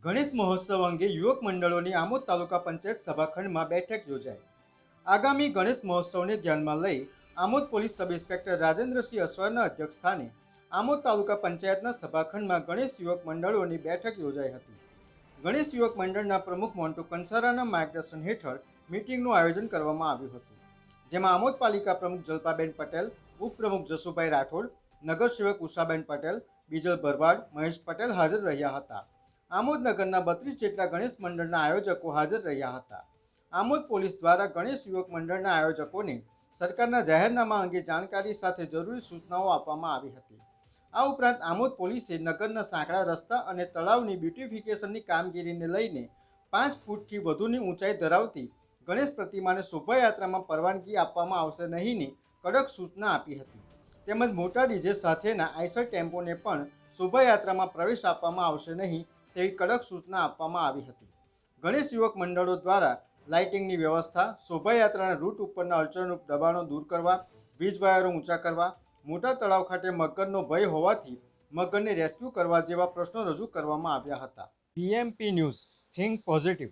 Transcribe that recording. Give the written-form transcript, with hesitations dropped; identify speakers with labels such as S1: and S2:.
S1: ગણેશ મહોત્સવ અંગે યુવક મંડળોની આમોદ તાલુકા પંચાયત સભાખંડમાં બેઠક યોજાઈ। આગામી ગણેશ મહોત્સવને ધ્યાનમાં લઈ Amod police sub inspector Rajendrasinh અસવારના અધ્યક્ષસ્થાને આમોદ તાલુકા પંચાયતના સભાખંડમાં ગણેશ યુવક મંડળોની બેઠક યોજાઈ હતી। ગણેશ યુવક મંડળના પ્રમુખ મોન્ટુ કંસારાના માર્ગદર્શન હેઠળ મીટિંગનું આયોજન કરવામાં આવ્યું હતું, જેમાં આમોદ પાલિકા પ્રમુખ જલ્પાબેન પટેલ, ઉપપ્રમુખ જસુભાઈ રાઠોડ, નગરસેવક ઉષાબેન પટેલ, બીજલ ભરવાડ, મહેશ પટેલ હાજર રહ્યા હતા। આમોદ નગરના 32 જેટલા ગણેશ મંડળના આયોજકો હાજર રહ્યા હતા। આમોદ પોલીસ દ્વારા ગણેશ યુવક મંડળના આયોજકોને સરકારના જાહેરનામા અંગે જાણકારી સાથે જરૂરી સૂચનાઓ આપવામાં આવી હતી। આ ઉપરાંત આમોદ પોલીસે નગરના સાંકડા રસ્તા અને તળાવની બ્યુટિફિકેશનની કામગીરીને લઈને 5 ફૂટથી વધુની ઊંચાઈ ધરાવતી ગણેશ પ્રતિમાને શોભાયાત્રામાં પરવાનગી આપવામાં આવશે નહીંની કડક સૂચના આપી હતી। તેમજ મોટા ડીજે સાથેના આઈસર ટેમ્પોને પણ શોભાયાત્રામાં પ્રવેશ આપવામાં આવશે નહીં તેવી કડક સૂચના આપવામાં આવી હતી। ગણેશ યુવક મંડળો દ્વારા લાઇટિંગની વ્યવસ્થા, શોભાયાત્રાના રૂટ ઉપરના અડચણરૂપ દબાણો દૂર કરવા, વીજ વાયરો ઊંચા કરવા, મોટા તળાવ ખાતે મગરનો ભય હોવાથી મગરને રેસ્ક્યુ કરવા જેવા પ્રશ્નો રજૂ કરવામાં આવ્યા હતા। BMP news, think positive.